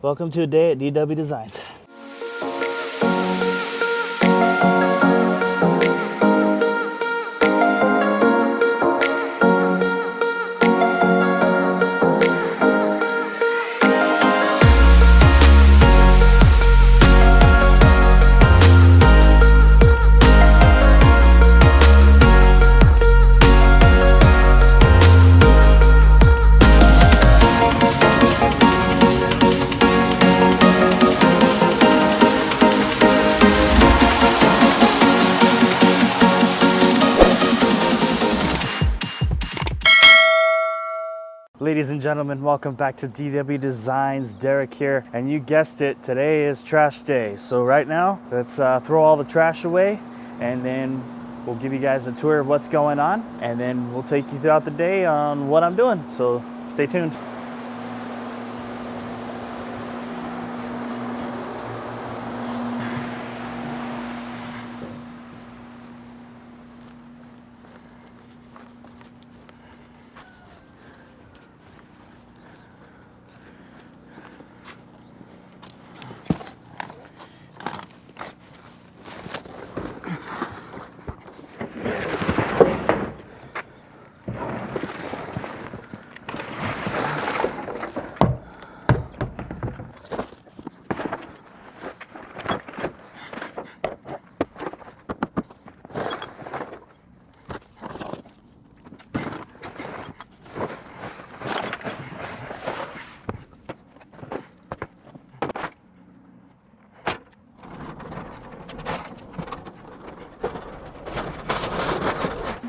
Welcome to a day at DW Designs. Ladies and gentlemen, welcome back to DW Designs. Derek here, and you guessed it, today is trash day. So right now, let's throw all the trash away, and then we'll give you guys a tour of what's going on, and then we'll take you throughout the day on what I'm doing. So stay tuned.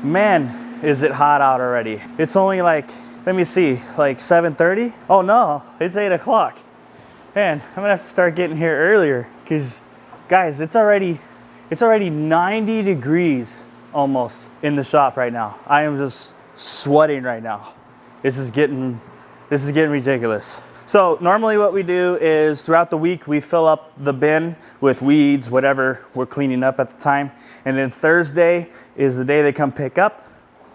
Man, is it hot out already. It's only like, let me see, like 7:30? Oh no, it's 8 o'clock. Man, I'm gonna have to start getting here earlier because guys, it's already 90 degrees almost in the shop right now. I am just sweating right now. This is getting ridiculous. So normally what we do is throughout the week, we fill up the bin with weeds, whatever we're cleaning up at the time. And then Thursday is the day they come pick up.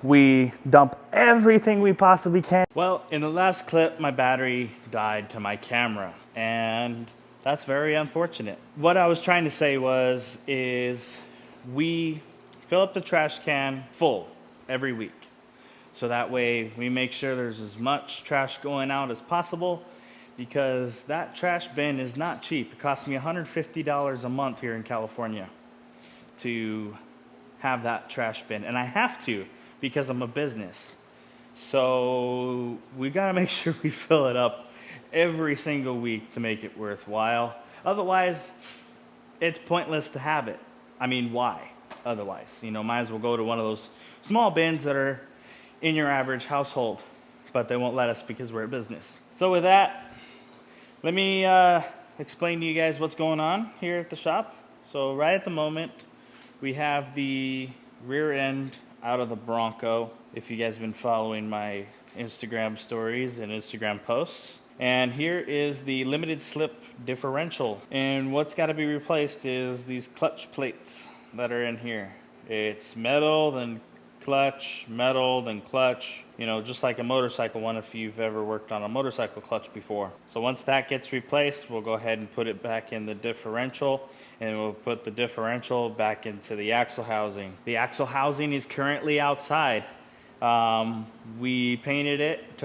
We dump everything we possibly can. Well, in the last clip, my battery died to my camera, and that's very unfortunate. What I was trying to say is we fill up the trash can full every week. So that way we make sure there's as much trash going out as possible, because that trash bin is not cheap. It costs me $150 a month here in California to have that trash bin, and I have to because I'm a business. So we gotta make sure we fill it up every single week to make it worthwhile. Otherwise, it's pointless to have it. I mean, why? Otherwise, you know, might as well go to one of those small bins that are in your average household, but they won't let us because we're a business. So with that, let me explain to you guys what's going on here at the shop. So right at the moment, we have the rear end out of the Bronco, if you guys have been following my Instagram stories and Instagram posts. And here is the limited slip differential. And what's got to be replaced is these clutch plates that are in here. It's metal, then clutch, metal, then clutch, you know, just like a motorcycle one if you've ever worked on a motorcycle clutch before. So once that gets replaced, we'll go ahead and put it back in the differential, and we'll put the differential back into the axle housing. The axle housing is currently outside. We painted it,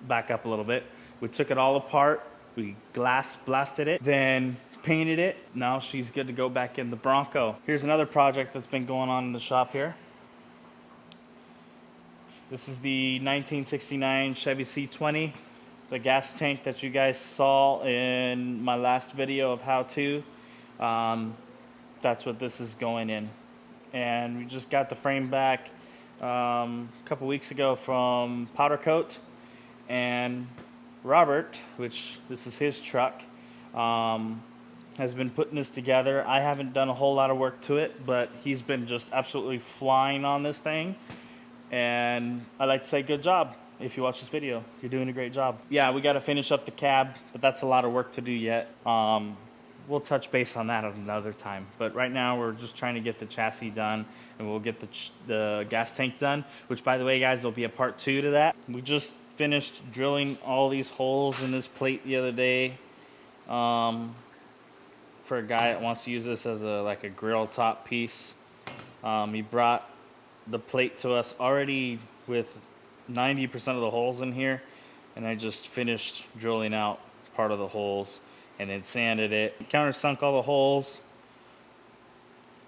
back up a little bit. We took it all apart, we glass blasted it, then painted it. Now she's good to go back in the Bronco. Here's another project that's been going on in the shop here. This is the 1969 Chevy C20, the gas tank that you guys saw in my last video of how to. That's what this is going in. And we just got the frame back a couple weeks ago from Powder Coat. And Robert, which this is his truck, has been putting this together. I haven't done a whole lot of work to it, but he's been just absolutely flying on this thing. And I'd like to say good job. If you watch this video, you're doing a great job. Yeah, we got to finish up the cab, but that's a lot of work to do yet. We'll touch base on that another time. But right now, we're just trying to get the chassis done, and we'll get the gas tank done, which, by the way, guys, there'll be a part 2 to that. We just finished drilling all these holes in this plate the other day. For a guy that wants to use this as a grill top piece. He brought the plate to us already with 90% of the holes in here, and I just finished drilling out part of the holes and then sanded it. Countersunk all the holes,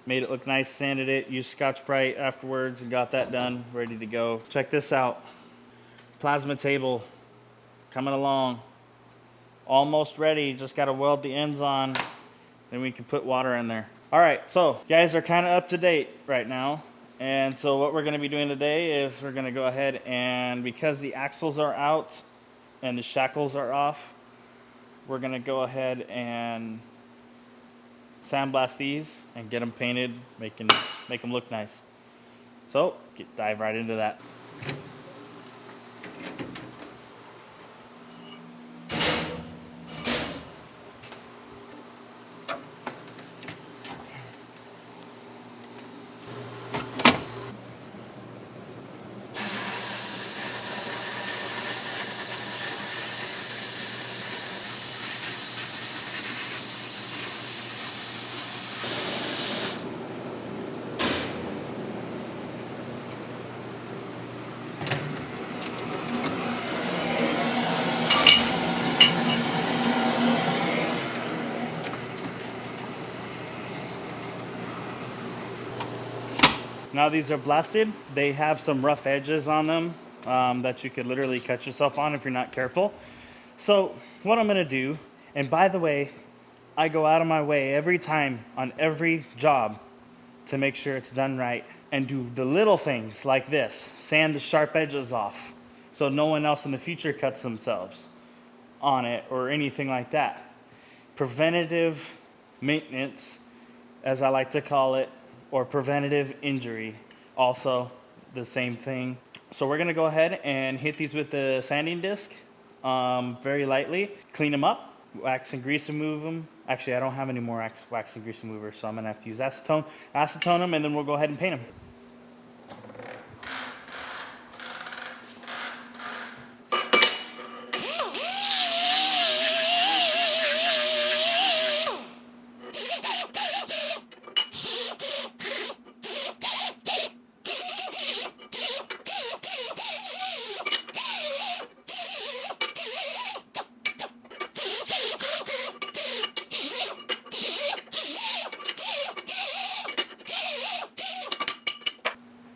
made it look nice, sanded it, used Scotch-Brite afterwards and got that done, ready to go. Check this out. Plasma table coming along. Almost ready, just gotta weld the ends on, then we can put water in there. All right, so guys are kind of up to date right now. And so what we're gonna be doing today is we're gonna go ahead and, because the axles are out and the shackles are off, we're gonna go ahead and sandblast these and get them painted, make them look nice. So dive right into that. Now these are blasted. They have some rough edges on them that you could literally cut yourself on if you're not careful. So what I'm gonna do, and by the way, I go out of my way every time on every job to make sure it's done right and do the little things like this. Sand the sharp edges off so no one else in the future cuts themselves on it or anything like that. Preventative maintenance, as I like to call it, or preventative injury, also the same thing. So we're gonna go ahead and hit these with the sanding disc very lightly, clean them up, wax and grease remove them. Actually, I don't have any more wax and grease remover, so I'm gonna have to use acetone them, and then we'll go ahead and paint them.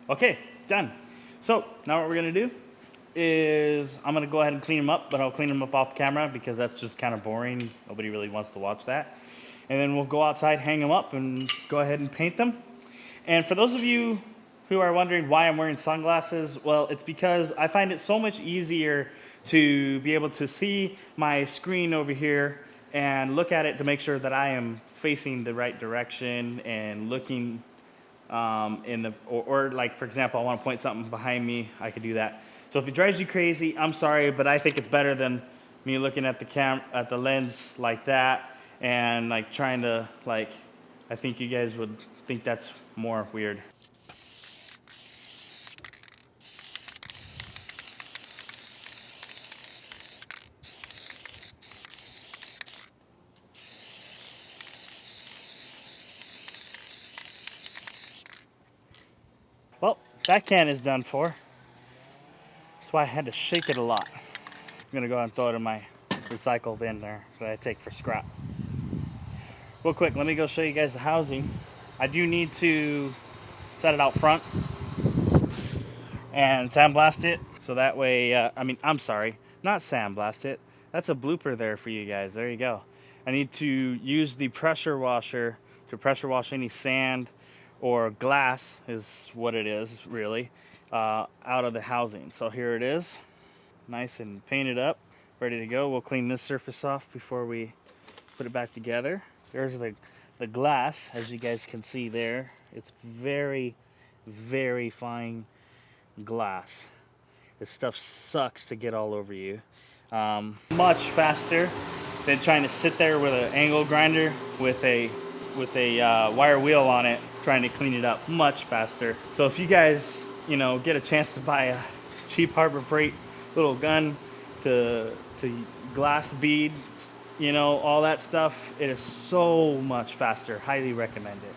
Okay, done. So now what we're gonna do is I'm gonna go ahead and clean them up, but I'll clean them up off camera because that's just kind of boring. Nobody really wants to watch that. And then we'll go outside, hang them up, and go ahead and paint them. And for those of you who are wondering why I'm wearing sunglasses, well, it's because I find it so much easier to be able to see my screen over here and look at it to make sure that I am facing the right direction and looking or like, for example, I want to point something behind me, I could do that. So if it drives you crazy, I'm sorry, but I think it's better than me looking at the lens like that and like trying to I think you guys would think that's more weird. Well, that can is done for. That's why I had to shake it a lot. I'm gonna go ahead and throw it in my recycle bin there that I take for scrap. Real quick, let me go show you guys the housing. I do need to set it out front and sandblast it. So that way, I'm sorry, not sandblast it. That's a blooper there for you guys. There you go. I need to use the pressure washer to pressure wash any sand or glass, is what it is really, out of the housing. So here it is, nice and painted up, ready to go. We'll clean this surface off before we put it back together. There's the glass, as you guys can see there. It's very, very fine glass. This stuff sucks to get all over you. Much faster than trying to sit there with an angle grinder with a wire wheel on it, trying to clean it up. Much faster. So if you guys, get a chance to buy a cheap Harbor Freight little gun to glass bead, you know, all that stuff. It is so much faster. Highly recommend it.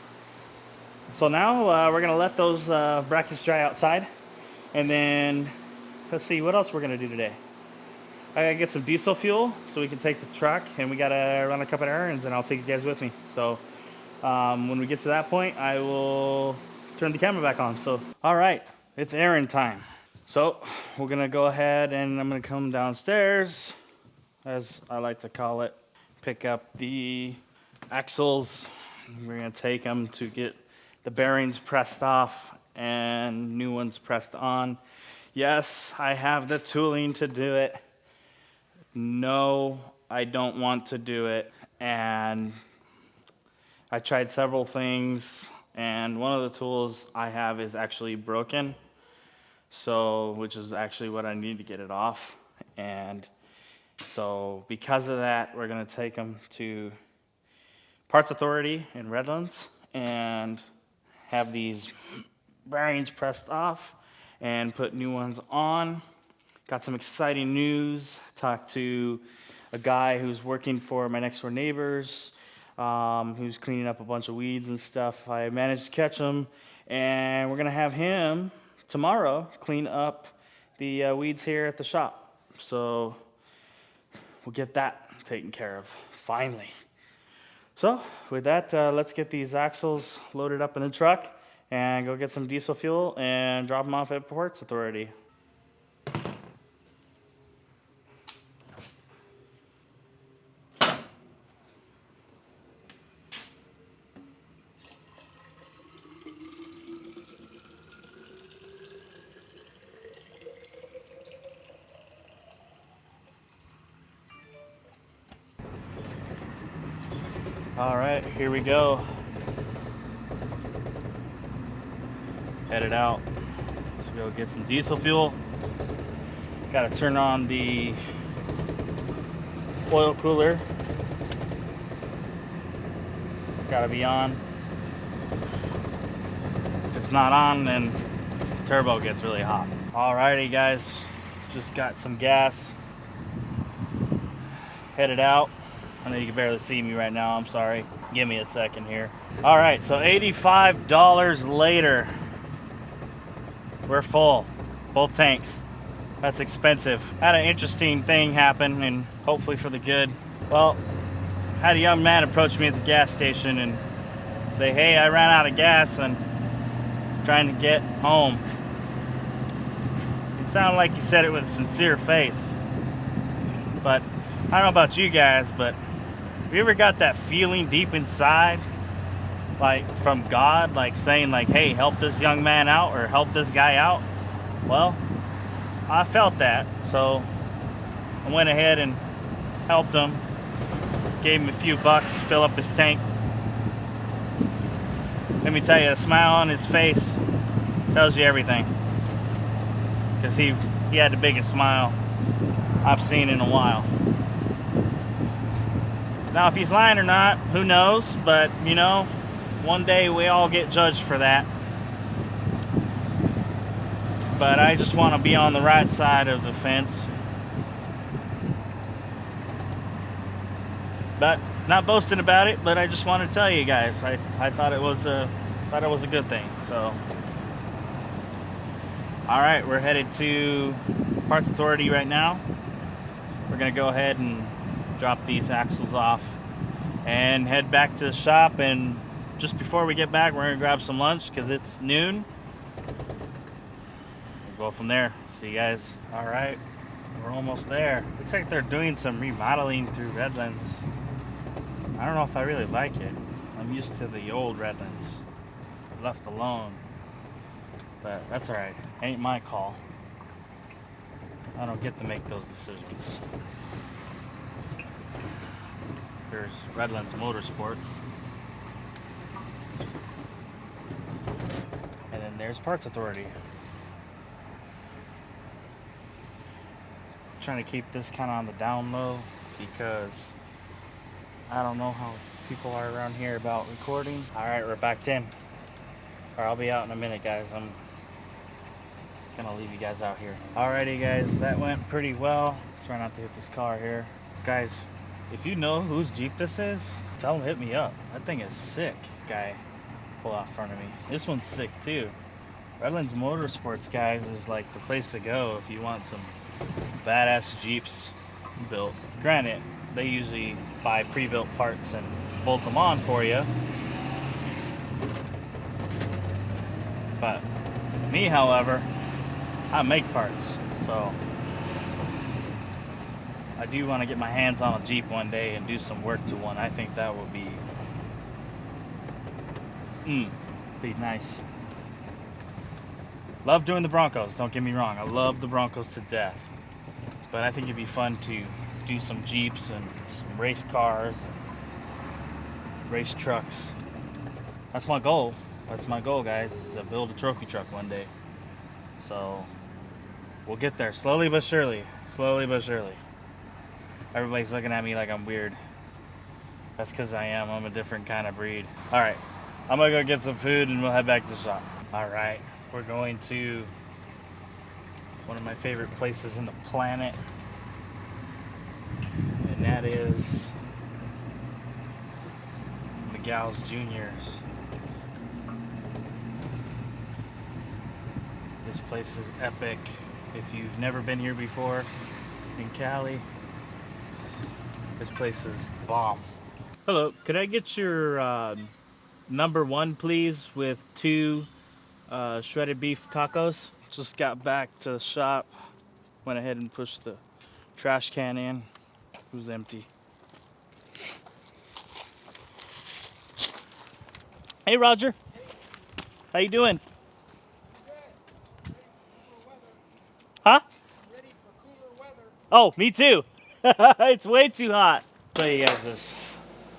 So now we're gonna let those brackets dry outside, and then let's see what else we're gonna do today. I gotta get some diesel fuel so we can take the truck, and we gotta run a couple of errands, and I'll take you guys with me. So when we get to that point, I will turn the camera back on. So all right, it's errand time. So we're gonna go ahead and I'm gonna come downstairs, as I like to call it, pick up the axles. We're gonna take them to get the bearings pressed off and new ones pressed on. Yes, I have the tooling to do it. No, I don't want to do it. And I tried several things, and one of the tools I have is actually broken. So, which is actually what I need to get it off. And so because of that, we're gonna take them to Parts Authority in Redlands and have these bearings pressed off and put new ones on. Got some exciting news. Talked to a guy who's working for my next door neighbors, who's cleaning up a bunch of weeds and stuff. I managed to catch him, and we're gonna have him tomorrow clean up the weeds here at the shop. So we'll get that taken care of finally. So with that, let's get these axles loaded up in the truck and go get some diesel fuel and drop them off at Ports Authority. All right, here we go. Headed out to go get some diesel fuel. Got to turn on the oil cooler. It's got to be on. If it's not on, then the turbo gets really hot. Alrighty, guys, just got some gas. Headed out. I know you can barely see me right now, I'm sorry. Give me a second here. All right, so $85 later. We're full, both tanks. That's expensive. Had an interesting thing happen, and hopefully for the good. Well, had a young man approach me at the gas station and say, hey, I ran out of gas and I'm trying to get home. It sounded like he said it with a sincere face. But I don't know about you guys, but have you ever got that feeling deep inside, like from God, like saying like, hey, help this young man out or help this guy out? Well, I felt that, so I went ahead and helped him, gave him a few bucks, fill up his tank. Let me tell you, a smile on his face tells you everything, because he had the biggest smile I've seen in a while. Now, if he's lying or not, who knows? But, you know, one day we all get judged for that. But I just want to be on the right side of the fence. But not boasting about it, but I just want to tell you guys, I thought it was a good thing. So, all right, we're headed to Parts Authority right now. We're gonna go ahead and drop these axles off and head back to the shop, and just before we get back, we're gonna grab some lunch because it's noon. We'll go from there. See you guys. All right, we're almost there. Looks like they're doing some remodeling through Redlands. I don't know if I really like it. I'm used to the old Redlands, left alone, but that's all right. Ain't my call. I don't get to make those decisions. There's Redlands Motorsports. And then there's Parts Authority. I'm trying to keep this kind of on the down low because I don't know how people are around here about recording. All right, we're backed in. Or I'll be out in a minute, guys. I'm Gonna leave you guys out here. Alrighty guys, that went pretty well. Try not to hit this car here. Guys, if you know whose Jeep this is, tell them hit me up. That thing is sick. Guy pull out in front of me. This one's sick too. Redlands Motorsports, guys, is like the place to go if you want some badass Jeeps built. Granted, they usually buy pre-built parts and bolt them on for you. But me, however, I make parts, so I do want to get my hands on a Jeep one day and do some work to one. I think that would be nice. Love doing the Broncos, don't get me wrong. I love the Broncos to death. But I think it'd be fun to do some Jeeps and some race cars and race trucks. That's my goal. That's my goal, guys, is to build a trophy truck one day. So we'll get there slowly but surely. Slowly but surely. Everybody's looking at me like I'm weird. That's because I am. I'm a different kind of breed. All right, I'm gonna go get some food and we'll head back to the shop. All right, we're going to one of my favorite places in the planet, and that is Miguel's Juniors. This place is epic. If you've never been here before in Cali, this place is bomb. Hello, could I get your number one, please, with 2 shredded beef tacos? Just got back to the shop, went ahead and pushed the trash can in. It was empty. Hey, Roger. How you doing? Huh? Ready for cooler weather. Oh, me too. It's way too hot. Show you guys this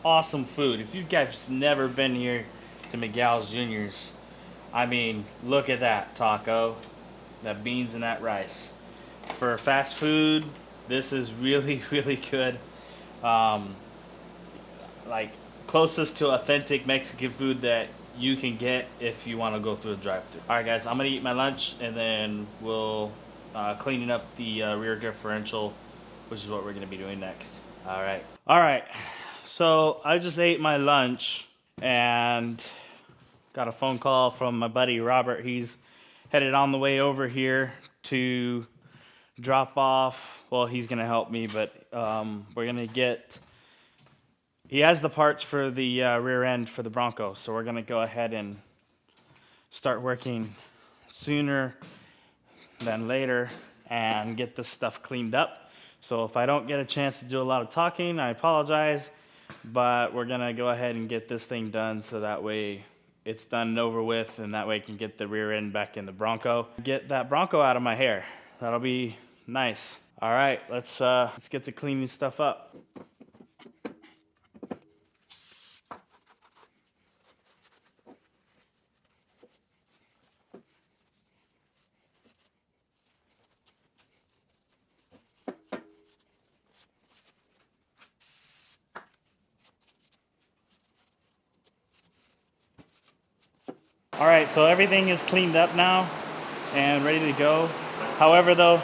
awesome food. If you guys never been here to Miguel's Juniors, I mean, look at that taco, that beans and that rice. For fast food, this is really, really good. Like closest to authentic Mexican food that you can get if you want to go through a drive-thru. All right, guys, I'm gonna eat my lunch and then we'll cleaning up the rear differential, which is what we're gonna be doing next. All right. So I just ate my lunch and got a phone call from my buddy Robert. He's headed on the way over here to drop off. Well, he's gonna help me, but we're gonna get. He has the parts for the rear end for the Bronco, so we're gonna go ahead and start working sooner than later and get this stuff cleaned up. So if I don't get a chance to do a lot of talking, I apologize, but we're gonna go ahead and get this thing done so that way it's done and over with, and that way I can get the rear end back in the Bronco. Get that Bronco out of my hair. That'll be nice. All right, let's get to cleaning stuff up. All right, so everything is cleaned up now and ready to go. However, though,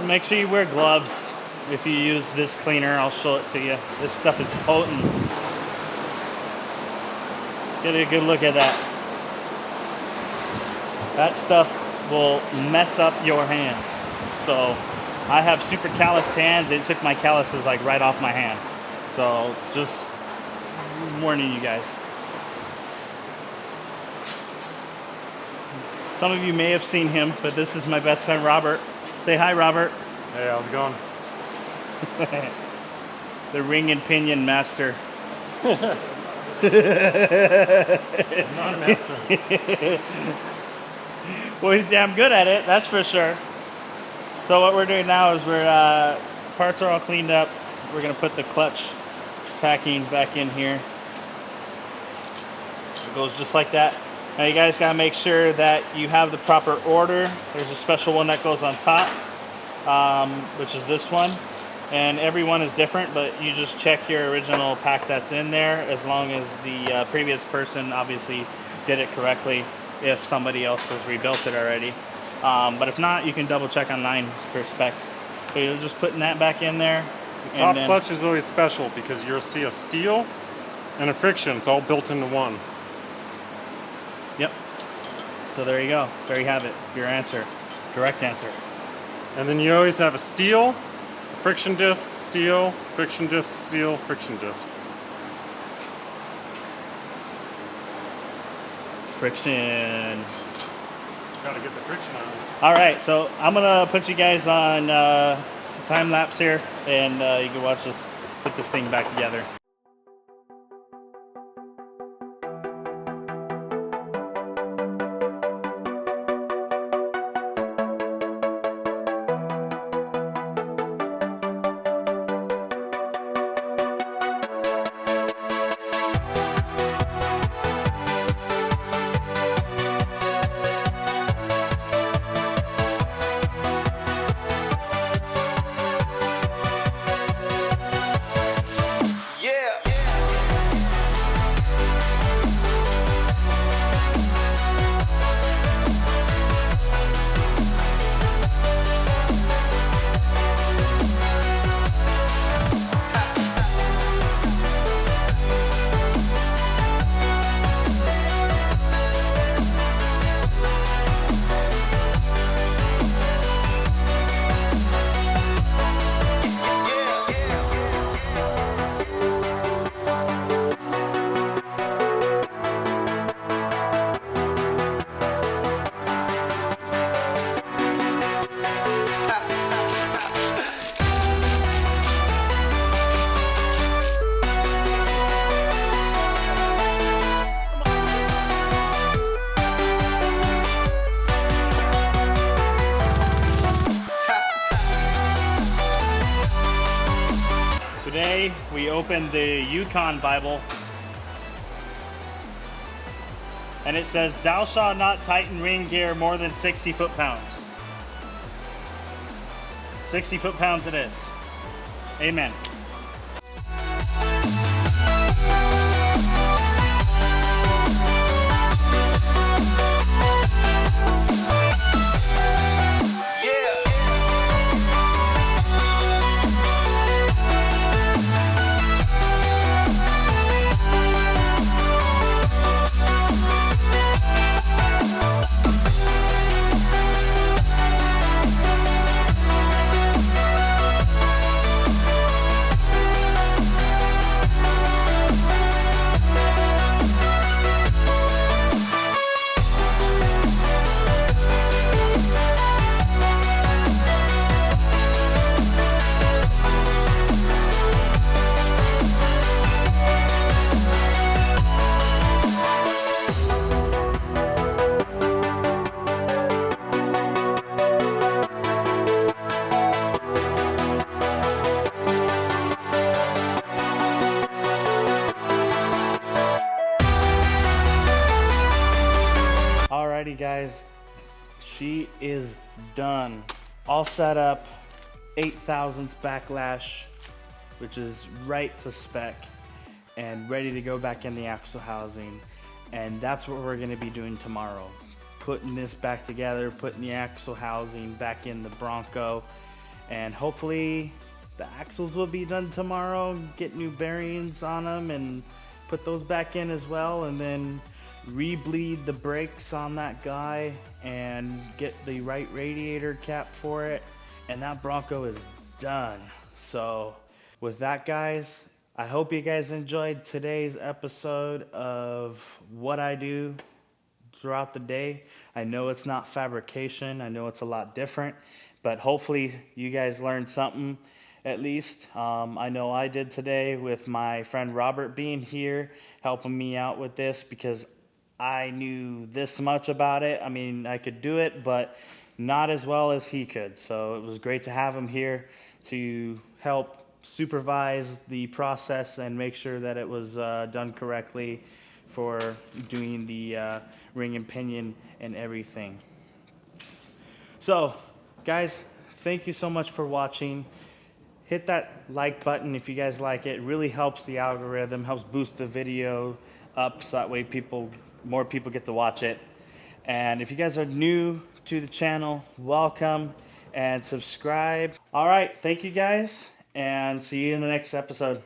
make sure you wear gloves if you use this cleaner. I'll show it to you. This stuff is potent. Get a good look at that. That stuff will mess up your hands. So I have super calloused hands. It took my calluses like right off my hand. So just warning you guys. Some of you may have seen him, but this is my best friend, Robert. Say hi, Robert. Hey, how's it going? The ring and pinion master. Not a master. Well, he's damn good at it, that's for sure. So what we're doing now is parts are all cleaned up. We're gonna put the clutch packing back in here. It goes just like that. Now you guys gotta make sure that you have the proper order. There's a special one that goes on top, which is this one. And every one is different, but you just check your original pack that's in there, as long as the previous person obviously did it correctly, if somebody else has rebuilt it already. But if not, you can double check online for specs. So you're just putting that back in there. The top clutch is always special because you'll see a steel and a friction. It's all built into one. Yep. So there you go. There you have it. Your answer. Direct answer. And then you always have a steel, a friction disc, steel, friction disc, steel, friction disc. Friction. Gotta get the friction out. All right, so I'm gonna put you guys on time lapse here, and you can watch us put this thing back together. Today we opened the Yukon Bible, and it says, "Thou shalt not tighten ring gear more than 60 foot-pounds." 60 foot-pounds it is. Amen. Alrighty guys, she is done. All set up, 8 thousandths backlash, which is right to spec, and ready to go back in the axle housing. And that's what we're gonna be doing tomorrow. Putting this back together, putting the axle housing back in the Bronco, and hopefully the axles will be done tomorrow, get new bearings on them and put those back in as well, and then re-bleed the brakes on that guy and get the right radiator cap for it, and that Bronco is done. So with that guys, I hope you guys enjoyed today's episode of what I do throughout the day. I know it's not fabrication, I know it's a lot different, but hopefully you guys learned something at least. I know I did today with my friend Robert being here helping me out with this, because I knew this much about it. I mean, I could do it, but not as well as he could. So it was great to have him here to help supervise the process and make sure that it was done correctly for doing the ring and pinion and everything. So, guys, thank you so much for watching. Hit that like button if you guys like it. It really helps the algorithm, helps boost the video up so that way more people get to watch it. And if you guys are new to the channel, welcome and subscribe. All right, thank you guys, and see you in the next episode.